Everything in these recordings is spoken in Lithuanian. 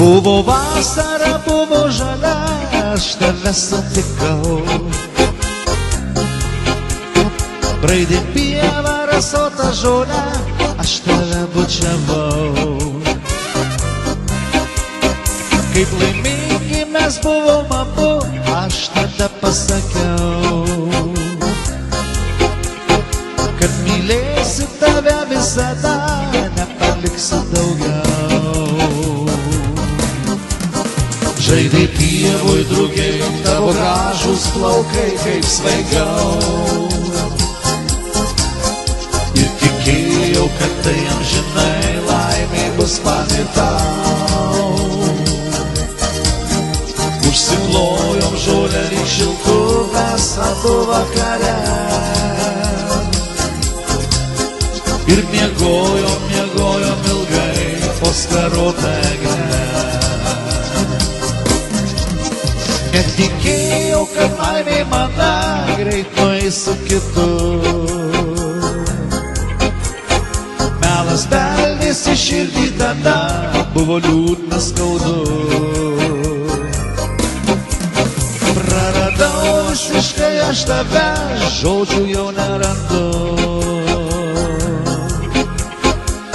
Buvo vasara, buvo žalia, aš tave sutikau. Braidė pievą, rasota žolę, aš tave bučiavau. Kaip laimingi mes buvom abu, aš tada pasakiau, kad mylėsiu tave visada, nepaliksiu daugiau. Žaidai pievoj drugiai, tavo gražūs plaukai kaip svaigau. Ir tikėjau, kad tai amžinai laimė bus man ir tau. Užsiklojom žolę lyg šiltuvės abu vakare. Ir miegojom ilgai po skarotą eglę. Netikėjau, kad laimė mana greit nueis su kitu. Melas beldėsi širdį tada, buvo liūdna skaudu. Praradau visiškai aš tave, žodžių jau nerandu.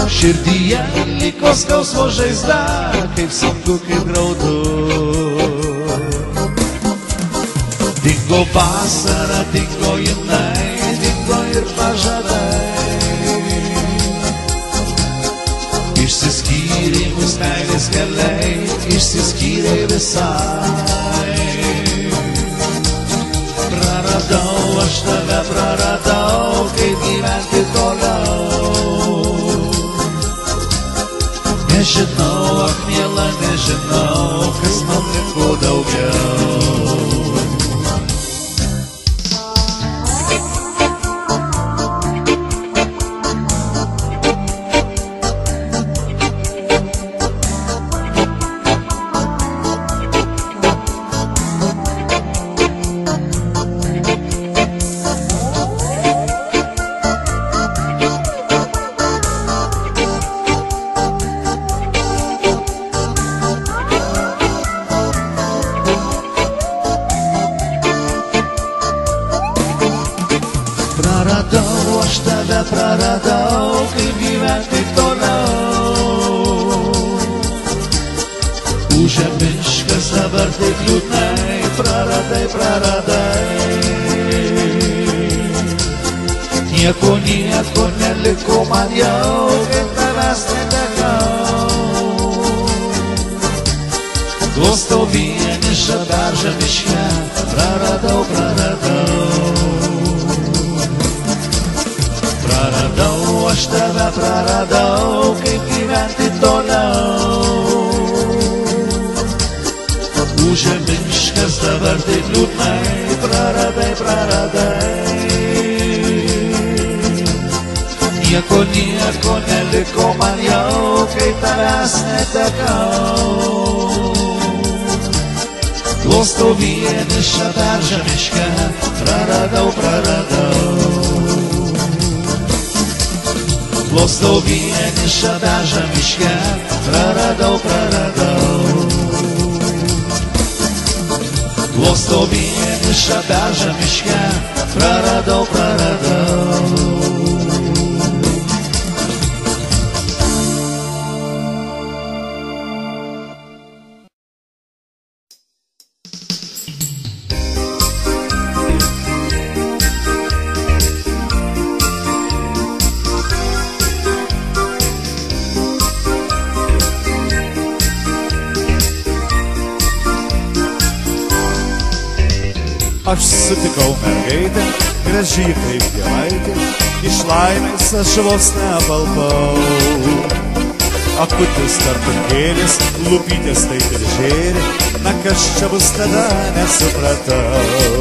Širdyje liko skausmo žaizda, kaip sunku, kaip graudu. Dingo vasara, dingo jinai, dingo ir pažadai. Išsiskyrė mūsų meilės keliai, išsiskyrė visai. Praradau, aš tave praradau, kaip gyventi toliau. Nežinau, ak miela, nežinau, kas man liko daugiau. Praradau, aš tave praradau, kaip gyventi toliau. Ūžia miškas dabar taip liūdnai, praradai, praradai. Nieko neliko man jau, kaip tavęs netekau. Glostau vienišą beržą miške, praradau, praradau. Praradau, aš tave praradau, kaip gyventi toliau. Ūžia miškas dabar taip liūdnai, praradai, praradai. Nieko neliko man jau, kai tavęs netekau. Glostau vienišą beržą miške, praradau, praradau. Glostau vienišą beržą miške, praradau, praradau. Glostau vienišą beržą miške, praradau, praradau. Aš sutikau mergaitę, graži kaip dievaitė, iš laimės aš vos nepalpau. Akutis tarpukėlis, lūpytės taip ir žėri, na kas čia bus tada nesupratau.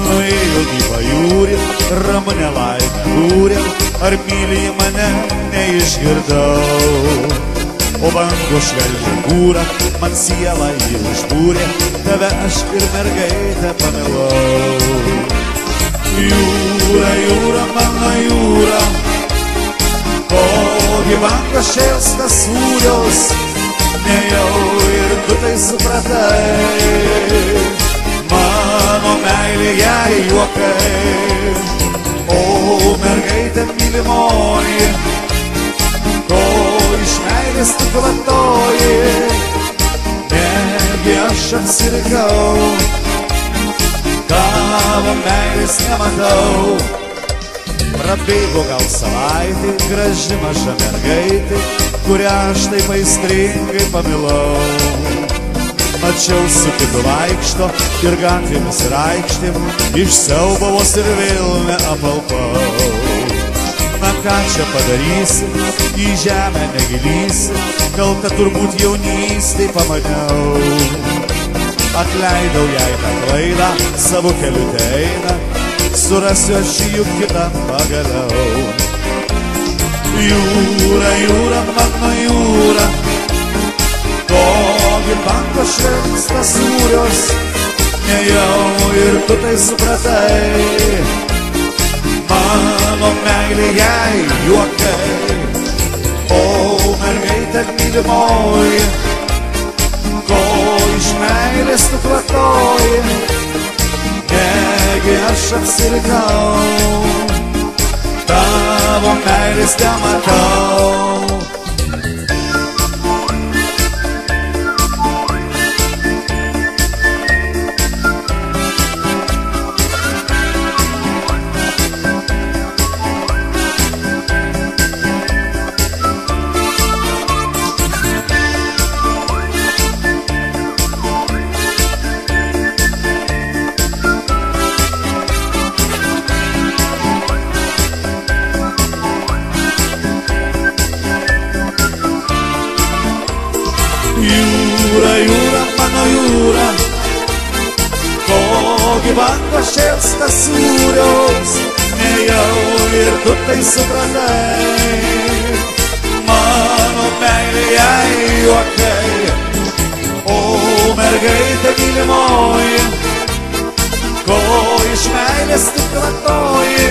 Nuėjau į pajūrį, ramu nelaimę kūrė, ar myli mane neišgirdau. O bango švelniai kūra, man sielą jį užbūrė, tave aš ir mergaitę pamilau. Jūra, jūra, mano jūra, kogi bango šėlsta sūriaus, nejau tai supratai. Mano meilė jai juokai, o mergaitė mylimoji, ko iš meilės tu klatoji. Negi aš apsirikau, tavo meilės nematau. Prabėgo gal savaitė, graži maža mergaitė, kurią aš taip aistringai pamilau. Mačiau su kitu vaikšto ir gatvėmis ir aikštėm, iš siaubo vos ir vėl neapalpau. Na ką čia padarysi, į žemę negilysi, kaltą turbūt jaunystėj pamaniau. Atleidau jai tą klaidą, savo keliu teina, surasiu aš juk kitą pagaliau. Jūra, jūra, mano jūra, kogi banko švenstas sūrios, nejau ir tu tai supratai. Mano meilė jai juokai, o mergaitė mylimoji, ko iš meilės tu klatoji. Negi aš apsirikau, tavo meilės nematau. Jūra, jūra, mano jūra, kogi banko šėlstas sūrios, nejau ir tu tai supratai. Mano meilė jai juokai, o mergaitė mylimoji, ko iš meilės tu klatoji.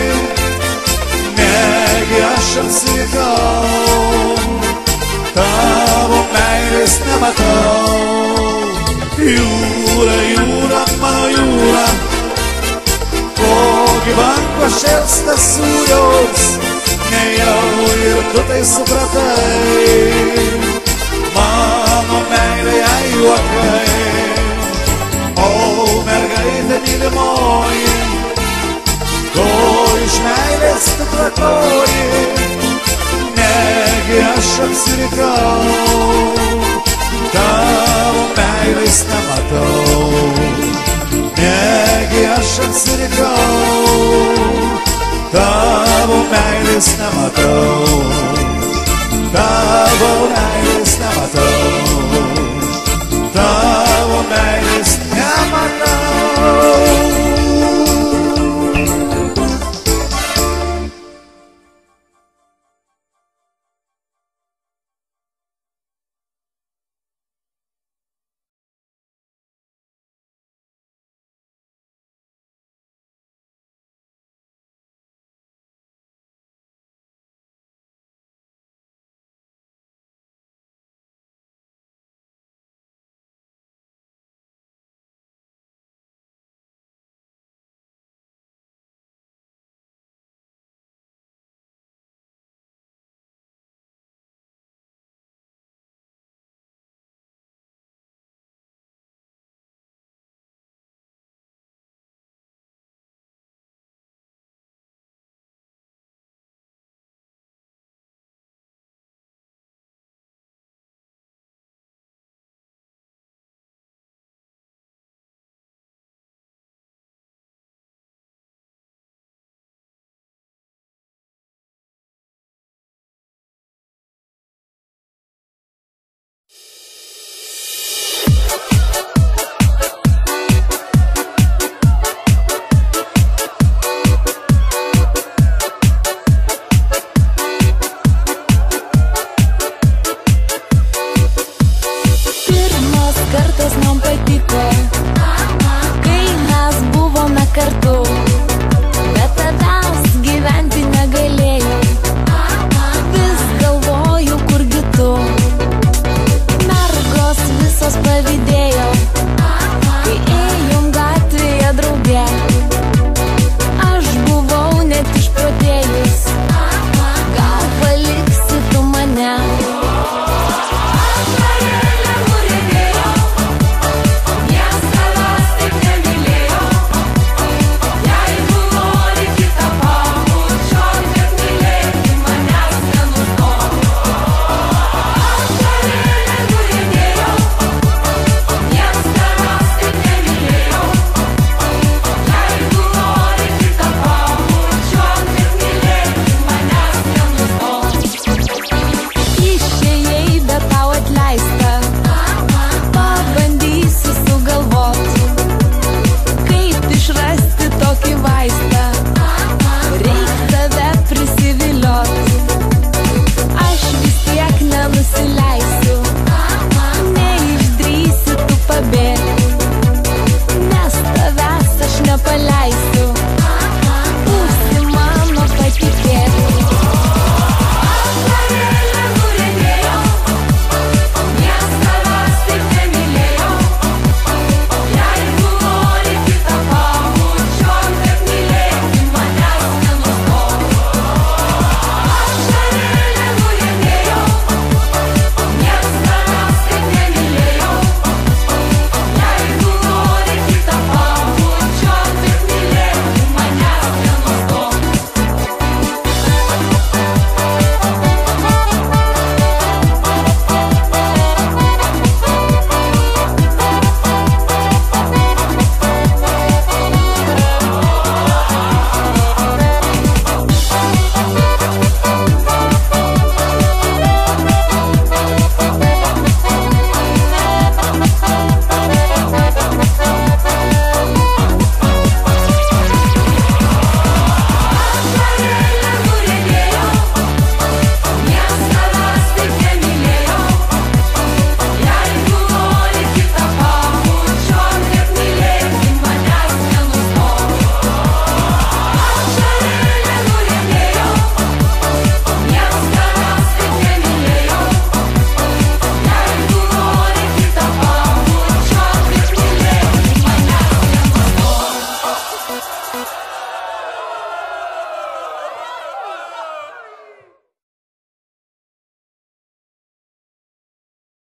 Negi aš apsirikau, tavo meilės nematau. Jūra, jūra, mano jūra, kogi banko šėlstas sūrios, nejau ir tu tai supratai. Mano meilė jai juokai, o mergaitė mylimoji, ko iš meilės tu klatoji. Negi aš apsirikau, tavo meilės nematau. Negi aš apsirikau, tavo meilės nematau. Tavo meilės nematau.